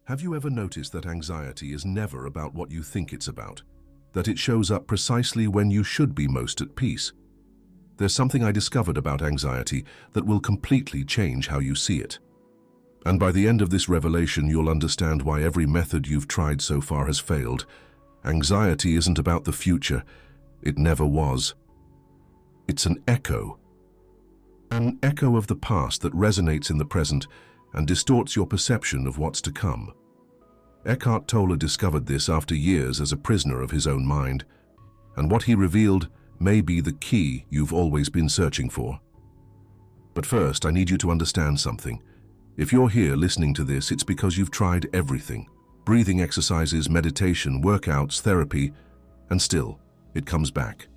Have you ever noticed that anxiety is never about what you think it's about? That it shows up precisely when you should be most at peace? There's something I discovered about anxiety that will completely change how you see it. And by the end of this revelation, you'll understand why every method you've tried so far has failed. Anxiety isn't about the future. It never was. It's an echo. An echo of the past that resonates in the present and distorts your perception of what's to come. Eckhart Tolle discovered this after years as a prisoner of his own mind, and what he revealed may be the key you've always been searching for. But first, I need you to understand something. If you're here listening to this, it's because you've tried everything. Breathing exercises, meditation, workouts, therapy, and still, it comes back.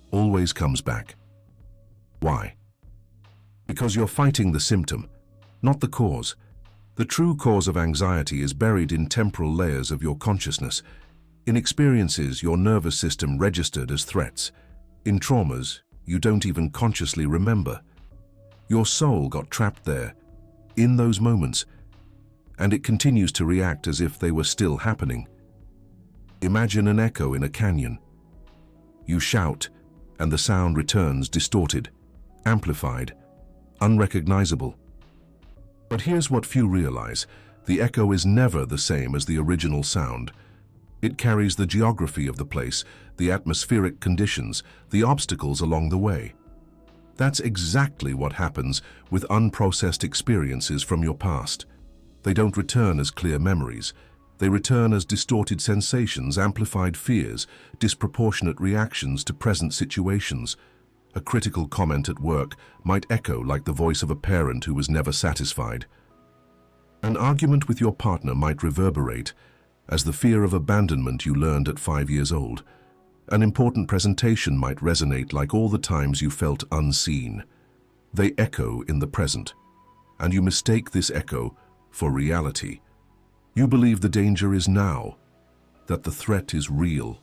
Always comes back. Why? Because you're fighting the symptom, not the cause. The true cause of anxiety is buried in temporal layers of your consciousness, in experiences your nervous system registered as threats, in traumas you don't even consciously remember. Your soul got trapped there, in those moments, and it continues to react as if they were still happening. Imagine an echo in a canyon. You shout, and the sound returns distorted, amplified, unrecognizable. But here's what few realize. The echo is never the same as the original sound. It carries the geography of the place, the atmospheric conditions, the obstacles along the way. That's exactly what happens with unprocessed experiences from your past. They don't return as clear memories. They return as distorted sensations, amplified fears, disproportionate reactions to present situations. A critical comment at work might echo like the voice of a parent who was never satisfied. An argument with your partner might reverberate as the fear of abandonment you learned at 5 years old. An important presentation might resonate like all the times you felt unseen. They echo in the present, and you mistake this echo for reality. You believe the danger is now, that the threat is real,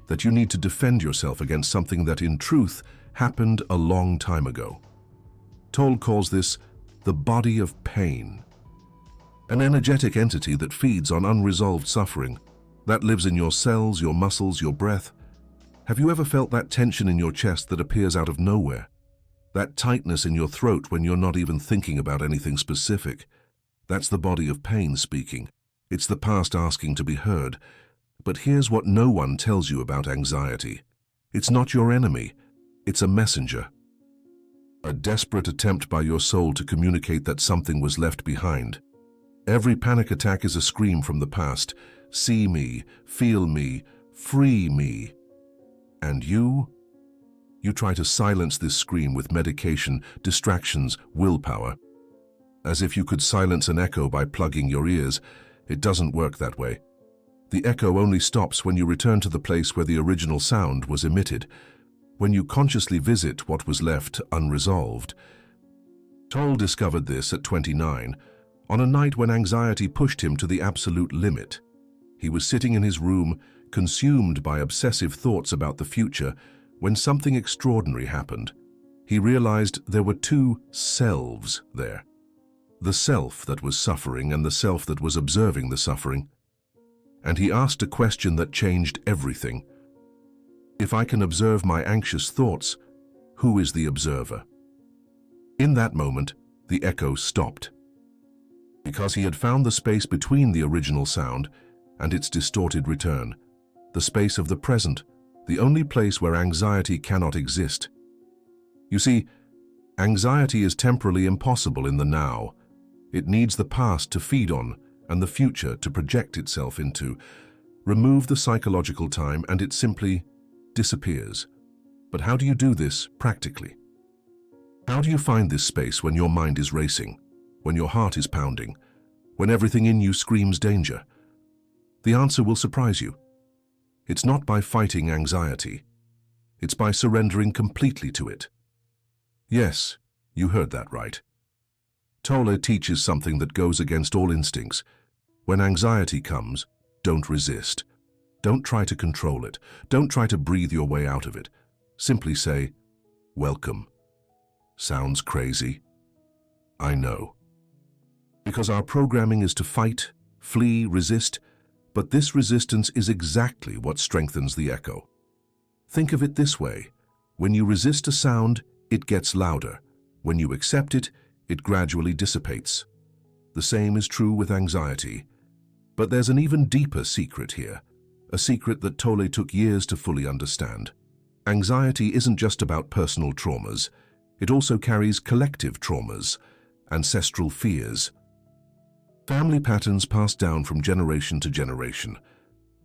that you need to defend yourself against something that in truth happened a long time ago. Tolle calls this the body of pain, an energetic entity that feeds on unresolved suffering, that lives in your cells, your muscles, your breath. Have you ever felt that tension in your chest that appears out of nowhere? That tightness in your throat when you're not even thinking about anything specific? That's the body of pain speaking. It's the past asking to be heard. But here's what no one tells you about anxiety. It's not your enemy. It's a messenger. A desperate attempt by your soul to communicate that something was left behind. Every panic attack is a scream from the past. See me, feel me, free me. And you? You try to silence this scream with medication, distractions, willpower. As if you could silence an echo by plugging your ears. It doesn't work that way. The echo only stops when you return to the place where the original sound was emitted, when you consciously visit what was left unresolved. Tolle discovered this at 29, on a night when anxiety pushed him to the absolute limit. He was sitting in his room, consumed by obsessive thoughts about the future, when something extraordinary happened. He realized there were two selves there. The self that was suffering and the self that was observing the suffering. And he asked a question that changed everything. If I can observe my anxious thoughts, who is the observer? In that moment, the echo stopped. Because he had found the space between the original sound and its distorted return, the space of the present, the only place where anxiety cannot exist. You see, anxiety is temporally impossible in the now. It needs the past to feed on and the future to project itself into. Remove the psychological time and it simply disappears. But how do you do this practically? How do you find this space when your mind is racing, when your heart is pounding, when everything in you screams danger? The answer will surprise you. It's not by fighting anxiety. It's by surrendering completely to it. Yes, you heard that right. Tolle teaches something that goes against all instincts. When anxiety comes, don't resist. Don't try to control it. Don't try to breathe your way out of it. Simply say, welcome. Sounds crazy. I know. Because our programming is to fight, flee, resist, but this resistance is exactly what strengthens the echo. Think of it this way. When you resist a sound, it gets louder. When you accept it, it gradually dissipates. The same is true with anxiety. But there's an even deeper secret here, a secret that Tolle took years to fully understand. Anxiety isn't just about personal traumas. It also carries collective traumas, ancestral fears, family patterns passed down from generation to generation.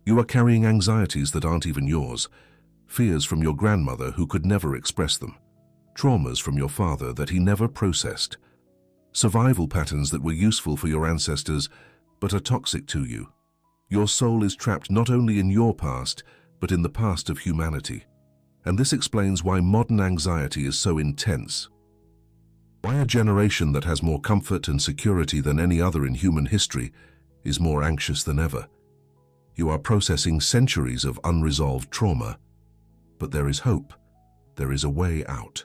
You are carrying anxieties that aren't even yours, fears from your grandmother who could never express them, traumas from your father that he never processed, survival patterns that were useful for your ancestors but are toxic to you. Your soul is trapped not only in your past, but in the past of humanity. And this explains why modern anxiety is so intense. Why a generation that has more comfort and security than any other in human history is more anxious than ever. You are processing centuries of unresolved trauma. But there is hope. There is a way out.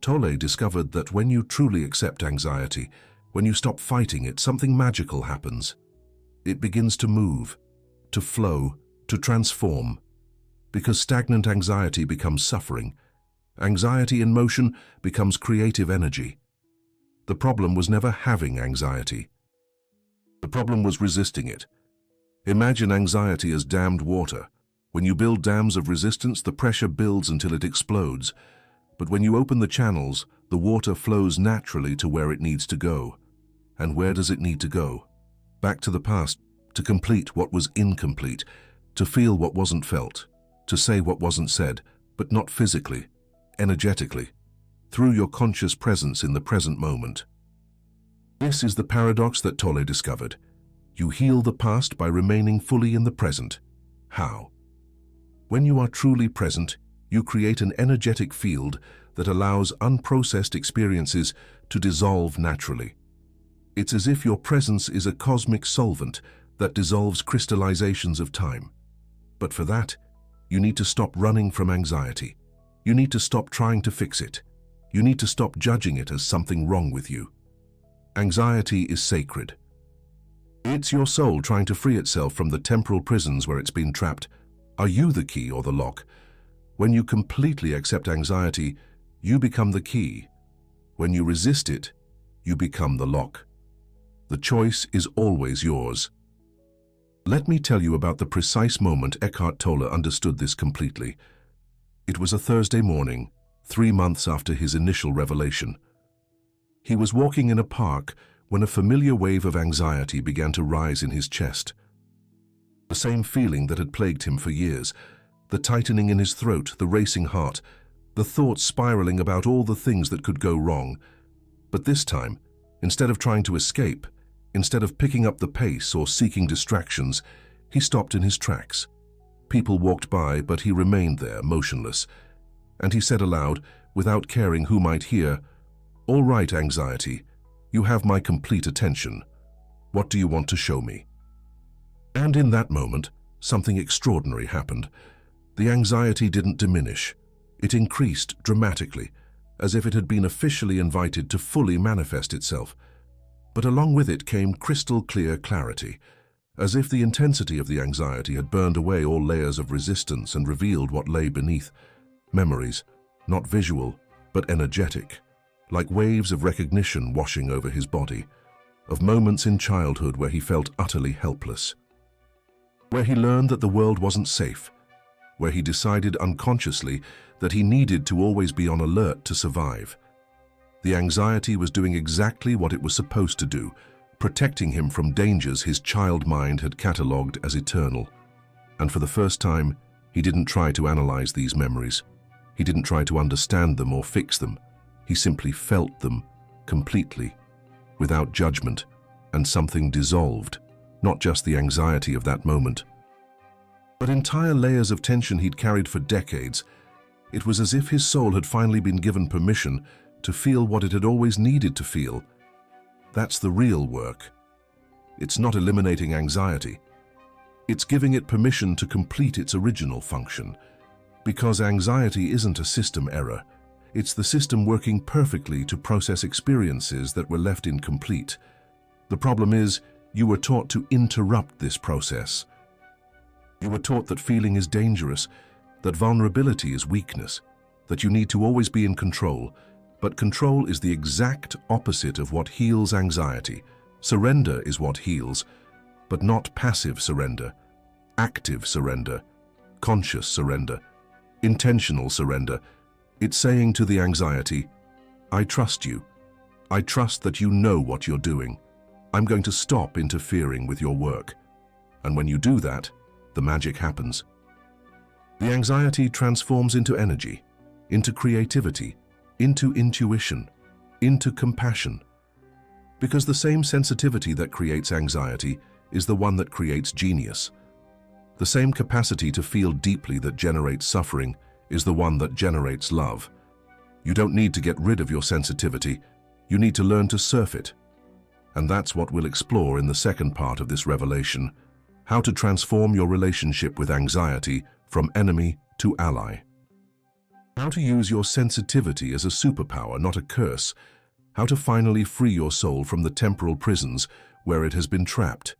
Tolle discovered that when you truly accept anxiety, when you stop fighting it, something magical happens. It begins to move, to flow, to transform. Because stagnant anxiety becomes suffering. Anxiety in motion becomes creative energy. The problem was never having anxiety. The problem was resisting it. Imagine anxiety as dammed water. When you build dams of resistance, the pressure builds until it explodes. But when you open the channels, the water flows naturally to where it needs to go. And where does it need to go? Back to the past, to complete what was incomplete, to feel what wasn't felt, to say what wasn't said, but not physically, energetically, through your conscious presence in the present moment. This is the paradox that Tolle discovered. You heal the past by remaining fully in the present. How? When you are truly present, you create an energetic field that allows unprocessed experiences to dissolve naturally. It's as if your presence is a cosmic solvent that dissolves crystallizations of time. But for that, you need to stop running from anxiety. You need to stop trying to fix it. You need to stop judging it as something wrong with you. Anxiety is sacred. It's your soul trying to free itself from the temporal prisons where it's been trapped. Are you the key or the lock? When you completely accept anxiety, you become the key. When you resist it, you become the lock. The choice is always yours. Let me tell you about the precise moment Eckhart Tolle understood this completely. It was a Thursday morning, 3 months after his initial revelation. He was walking in a park when a familiar wave of anxiety began to rise in his chest. The same feeling that had plagued him for years, the tightening in his throat, the racing heart, the thoughts spiraling about all the things that could go wrong. But this time, instead of trying to escape, instead of picking up the pace or seeking distractions, he stopped in his tracks. People walked by, but he remained there, motionless. And he said aloud, without caring who might hear, "All right, anxiety, you have my complete attention. What do you want to show me?" And in that moment, something extraordinary happened. The anxiety didn't diminish. It increased dramatically, as if it had been officially invited to fully manifest itself. But along with it came crystal clear clarity, as if the intensity of the anxiety had burned away all layers of resistance and revealed what lay beneath. Memories, not visual, but energetic, like waves of recognition washing over his body, of moments in childhood where he felt utterly helpless, where he learned that the world wasn't safe, where he decided unconsciously that he needed to always be on alert to survive. The anxiety was doing exactly what it was supposed to do, protecting him from dangers his child mind had catalogued as eternal. And for the first time, he didn't try to analyze these memories. He didn't try to understand them or fix them. He simply felt them completely, without judgment, and something dissolved, not just the anxiety of that moment, but entire layers of tension he'd carried for decades. It was as if his soul had finally been given permission to feel what it had always needed to feel. That's the real work. It's not eliminating anxiety. It's giving it permission to complete its original function. Because anxiety isn't a system error. It's the system working perfectly to process experiences that were left incomplete. The problem is, You were taught to interrupt this process. You were taught that feeling is dangerous, that vulnerability is weakness, that you need to always be in control. But control is the exact opposite of what heals anxiety. Surrender is what heals, but not passive surrender, active surrender, conscious surrender, intentional surrender. It's saying to the anxiety, I trust you. I trust that you know what you're doing. I'm going to stop interfering with your work. And when you do that, the magic happens. The anxiety transforms into energy, into creativity, into intuition, into compassion. Because the same sensitivity that creates anxiety is the one that creates genius. The same capacity to feel deeply that generates suffering is the one that generates love. You don't need to get rid of your sensitivity, you need to learn to surf it. And that's what we'll explore in the second part of this revelation, how to transform your relationship with anxiety from enemy to ally. How to use your sensitivity as a superpower, not a curse. How to finally free your soul from the temporal prisons where it has been trapped.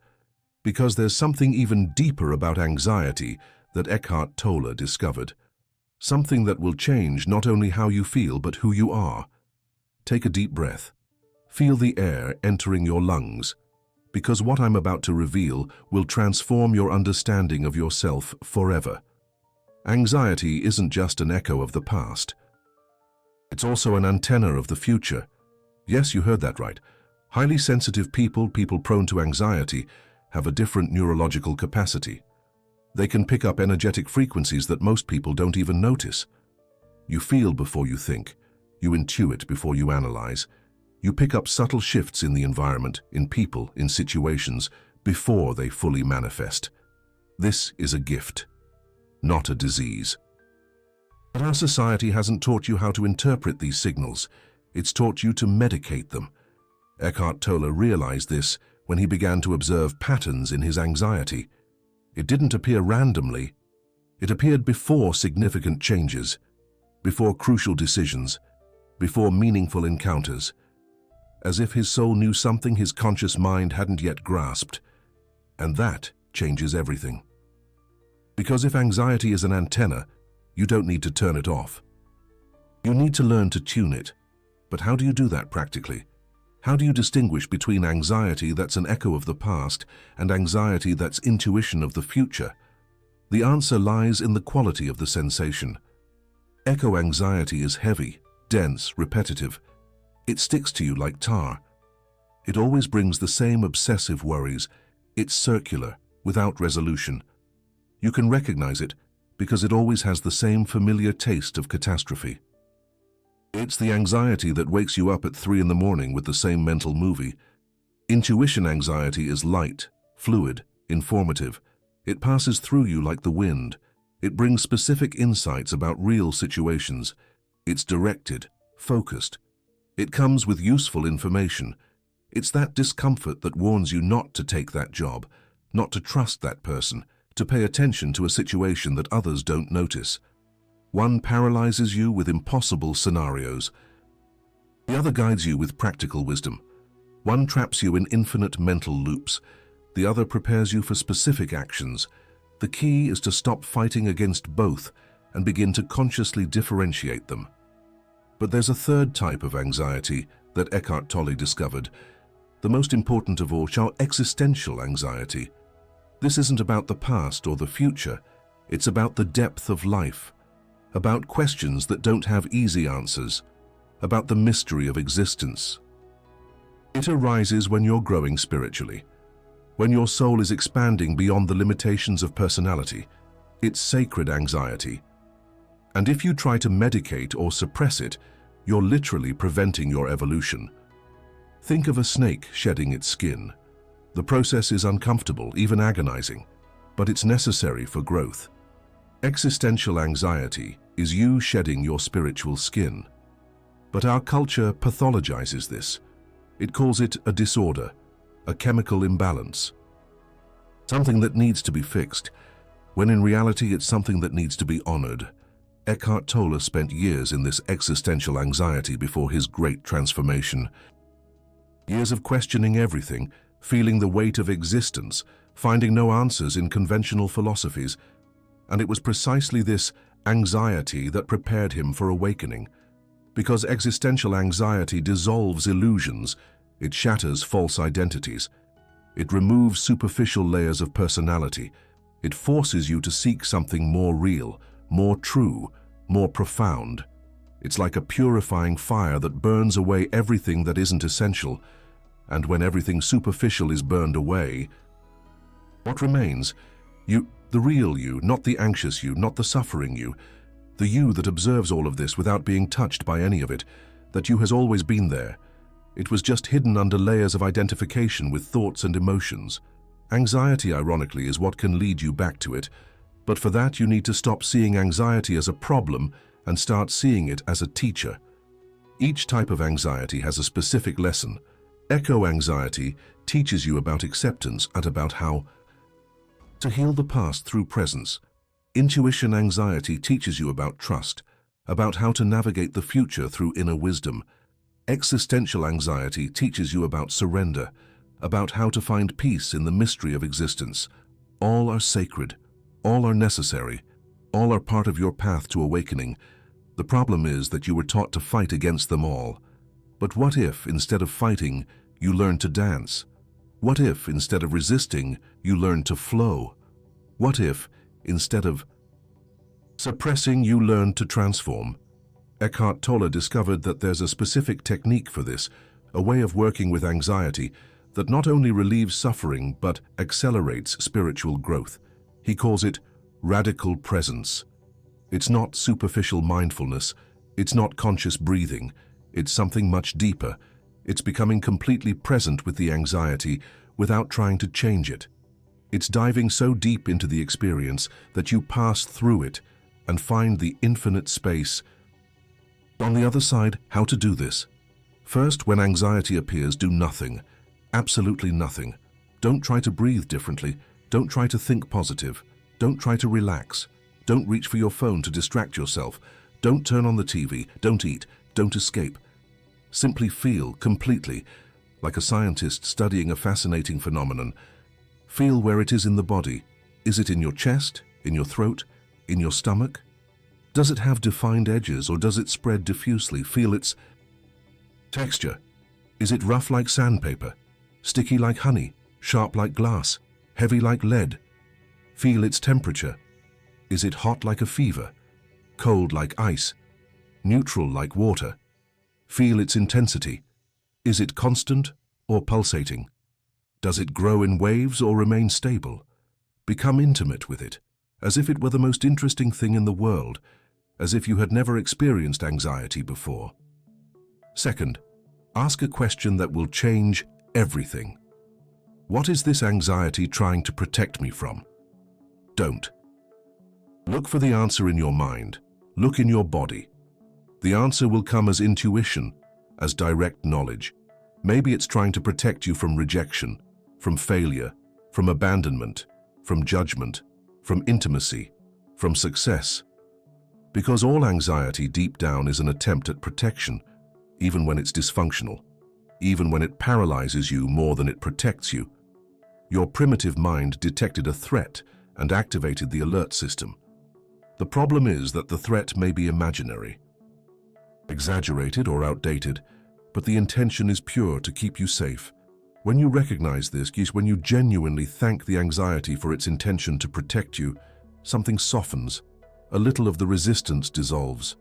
Because there's something even deeper about anxiety that Eckhart Tolle discovered. Something that will change not only how you feel, but who you are. Take a deep breath. Feel the air entering your lungs. Because what I'm about to reveal will transform your understanding of yourself forever. Anxiety isn't just an echo of the past. It's also an antenna of the future. Yes, you heard that right. Highly sensitive people prone to anxiety, have a different neurological capacity. They can pick up energetic frequencies that most people don't even notice. You feel before you think. You intuit before you analyze. You pick up subtle shifts in the environment, in people, in situations, before they fully manifest. This is a gift, not a disease. But our society hasn't taught you how to interpret these signals. It's taught you to medicate them. Eckhart Tolle realized this when he began to observe patterns in his anxiety. It didn't appear randomly. It appeared before significant changes, before crucial decisions, before meaningful encounters, as if his soul knew something his conscious mind hadn't yet grasped. And that changes everything. Because if anxiety is an antenna, you don't need to turn it off. You need to learn to tune it. But how do you do that practically? How do you distinguish between anxiety that's an echo of the past and anxiety that's intuition of the future? The answer lies in the quality of the sensation. Echo anxiety is heavy, dense, repetitive. It sticks to you like tar. It always brings the same obsessive worries. It's circular, without resolution. You can recognize it because it always has the same familiar taste of catastrophe. It's the anxiety that wakes you up at 3 in the morning with the same mental movie. Intuition anxiety is light, fluid, informative. It passes through you like the wind. It brings specific insights about real situations. It's directed, focused. It comes with useful information. It's that discomfort that warns you not to take that job, not to trust that person, to pay attention to a situation that others don't notice. One paralyzes you with impossible scenarios. The other guides you with practical wisdom. One traps you in infinite mental loops. The other prepares you for specific actions. The key is to stop fighting against both and begin to consciously differentiate them. But there's a third type of anxiety that Eckhart Tolle discovered. The most important of all, existential anxiety. This isn't about the past or the future. It's about the depth of life. About questions that don't have easy answers, about the mystery of existence. It arises when you're growing spiritually, when your soul is expanding beyond the limitations of personality. It's sacred anxiety. And if you try to medicate or suppress it, you're literally preventing your evolution. Think of a snake shedding its skin. The process is uncomfortable, even agonizing, but it's necessary for growth. Existential anxiety is you shedding your spiritual skin. But our culture pathologizes this. It calls it a disorder, a chemical imbalance. Something that needs to be fixed, when in reality it's something that needs to be honored. Eckhart Tolle spent years in this existential anxiety before his great transformation. Years of questioning everything, feeling the weight of existence, finding no answers in conventional philosophies. And it was precisely this anxiety that prepared him for awakening. Because existential anxiety dissolves illusions, it shatters false identities. It removes superficial layers of personality. It forces you to seek something more real, more true, more profound. It's like a purifying fire that burns away everything that isn't essential. And when everything superficial is burned away, what remains? You, the real you, not the anxious you, not the suffering you, the you that observes all of this without being touched by any of it, that you has always been there. It was just hidden under layers of identification with thoughts and emotions. Anxiety, ironically, is what can lead you back to it, but for that you need to stop seeing anxiety as a problem and start seeing it as a teacher. Each type of anxiety has a specific lesson. Eco-anxiety teaches you about acceptance and about how to heal the past through presence. Intuition anxiety teaches you about trust, about how to navigate the future through inner wisdom. Existential anxiety teaches you about surrender, about how to find peace in the mystery of existence. All are sacred, all are necessary, all are part of your path to awakening. The problem is that you were taught to fight against them all. But what if, instead of fighting, you learned to dance? What if, instead of resisting, you learned to flow? What if, instead of suppressing, you learned to transform? Eckhart Tolle discovered that there's a specific technique for this, a way of working with anxiety that not only relieves suffering but accelerates spiritual growth. He calls it radical presence. It's not superficial mindfulness, it's not conscious breathing, it's something much deeper. It's becoming completely present with the anxiety without trying to change it. It's diving so deep into the experience that you pass through it and find the infinite space. On the other side, how to do this? First, when anxiety appears, do nothing. Absolutely nothing. Don't try to breathe differently. Don't try to think positive. Don't try to relax. Don't reach for your phone to distract yourself. Don't turn on the TV. Don't eat. Don't escape. Simply feel completely, like a scientist studying a fascinating phenomenon. Feel where it is in the body. Is it in your chest, in your throat, in your stomach? Does it have defined edges or does it spread diffusely? Feel its texture. Is it rough like sandpaper, sticky like honey, sharp like glass, heavy like lead? Feel its temperature. Is it hot like a fever, cold like ice, neutral like water? Feel its intensity. Is it constant or pulsating? Does it grow in waves or remain stable? Become intimate with it, as if it were the most interesting thing in the world, as if you had never experienced anxiety before. Second, ask a question that will change everything. What is this anxiety trying to protect me from? Don't. Look for the answer in your mind. Look in your body. The answer will come as intuition, as direct knowledge. Maybe it's trying to protect you from rejection, from failure, from abandonment, from judgment, from intimacy, from success. Because all anxiety deep down is an attempt at protection, even when it's dysfunctional, even when it paralyzes you more than it protects you. Your primitive mind detected a threat and activated the alert system. The problem is that the threat may be imaginary, exaggerated or outdated, but the intention is pure to keep you safe. When you recognize this, when you genuinely thank the anxiety for its intention to protect you, something softens, a little of the resistance dissolves.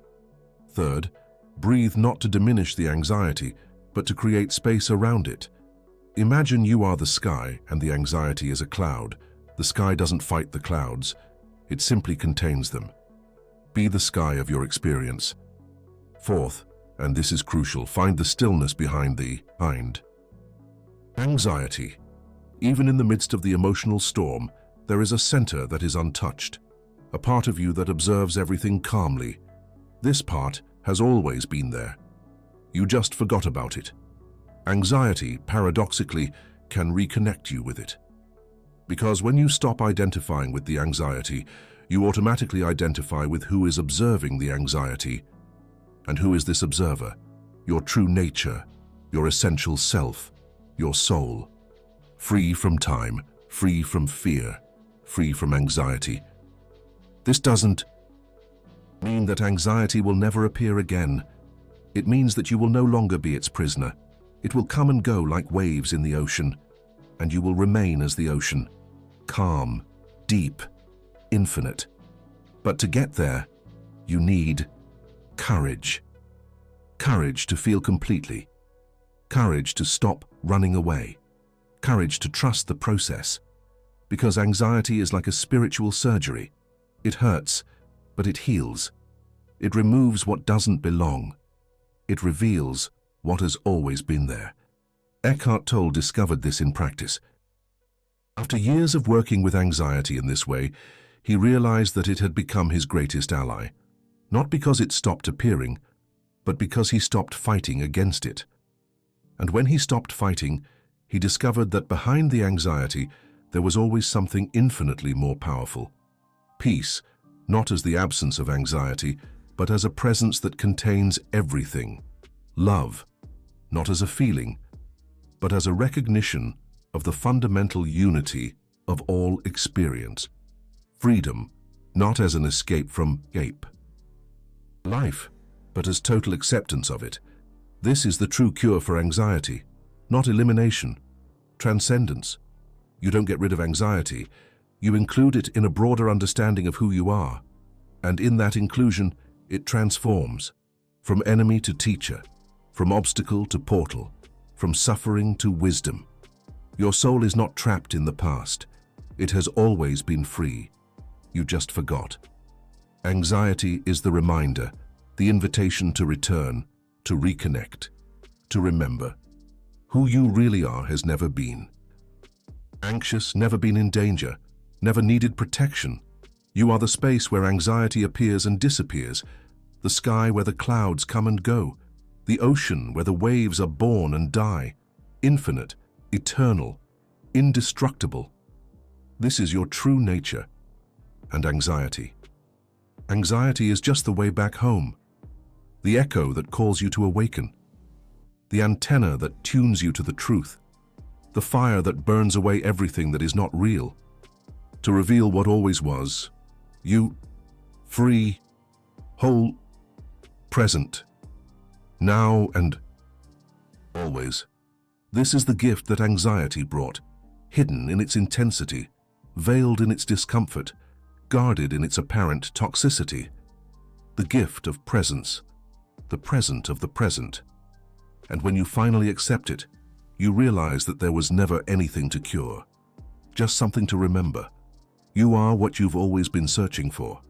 Third, breathe not to diminish the anxiety, but to create space around it. Imagine you are the sky and the anxiety is a cloud. The sky doesn't fight the clouds, it simply contains them. Be the sky of your experience. Fourth, and this is crucial, find the stillness behind the mind. Anxiety. Even in the midst of the emotional storm, there is a center that is untouched, a part of you that observes everything calmly. This part has always been there. You just forgot about it. Anxiety, paradoxically, can reconnect you with it. Because when you stop identifying with the anxiety, you automatically identify with who is observing the anxiety. And who is this observer? Your true nature, your essential self, your soul. free from time, free from fear, free from anxiety. This doesn't mean that anxiety will never appear again. It means that you will no longer be its prisoner. It will come and go like waves in the ocean, and you will remain as the ocean, calm, deep, infinite. But to get there, you need courage. Courage to feel completely. Courage to stop running away. Courage to trust the process. Because anxiety is like a spiritual surgery. It hurts, but it heals. It removes what doesn't belong. It reveals what has always been there. Eckhart Tolle discovered this in practice. After years of working with anxiety in this way, he realized that it had become his greatest ally. Not because it stopped appearing, but because he stopped fighting against it. And when he stopped fighting, he discovered that behind the anxiety, there was always something infinitely more powerful. Peace, not as the absence of anxiety, but as a presence that contains everything. Love, not as a feeling, but as a recognition of the fundamental unity of all experience. Freedom, not as an escape from ape. Life, but as total acceptance of it. This is the true cure for anxiety, not elimination. Transcendence. You don't get rid of anxiety, you include it in a broader understanding of who you are. And in that inclusion, it transforms. From enemy to teacher, from obstacle to portal, from suffering to wisdom. Your soul is not trapped in the past. It has always been free. You just forgot. Anxiety is the reminder, the invitation to return, to reconnect, to remember. Who you really are has never been. Anxious, never been in danger, never needed protection. You are the space where anxiety appears and disappears, the sky where the clouds come and go, the ocean where the waves are born and die, infinite, eternal, indestructible. This is your true nature. And anxiety. Anxiety is just the way back home, the echo that calls you to awaken, the antenna that tunes you to the truth, the fire that burns away everything that is not real, to reveal what always was, you, free, whole, present, now and always. This is the gift that anxiety brought, hidden in its intensity, veiled in its discomfort, guarded in its apparent toxicity. The gift of presence, the present of the present. And when you finally accept it, you realize that there was never anything to cure, just something to remember. You are what you've always been searching for.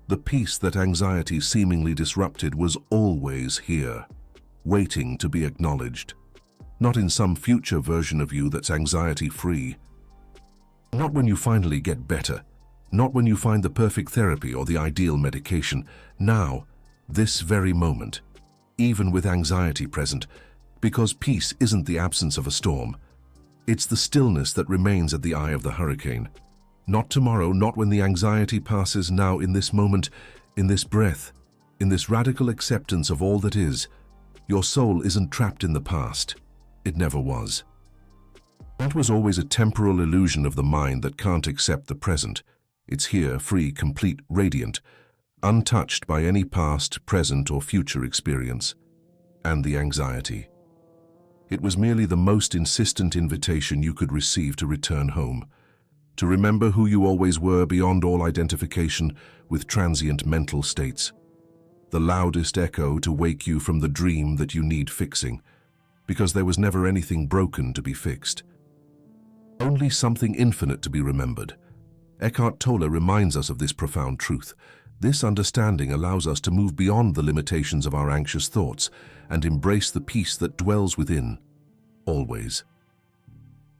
The peace that anxiety seemingly disrupted was always here, waiting to be acknowledged. Not in some future version of you that's anxiety-free. Not when you finally get better. Not when you find the perfect therapy or the ideal medication. Now, this very moment, even with anxiety present, because peace isn't the absence of a storm. It's the stillness that remains at the eye of the hurricane. Not tomorrow, not when the anxiety passes, now in this moment, in this breath, in this radical acceptance of all that is. Your soul isn't trapped in the past. It never was. That was always a temporal illusion of the mind that can't accept the present. It's here, free, complete, radiant, untouched by any past, present, or future experience. And the anxiety. It was merely the most insistent invitation you could receive to return home, to remember who you always were beyond all identification with transient mental states. The loudest echo to wake you from the dream that you need fixing, because there was never anything broken to be fixed. Only something infinite to be remembered. Eckhart Tolle reminds us of this profound truth. This understanding allows us to move beyond the limitations of our anxious thoughts and embrace the peace that dwells within, always.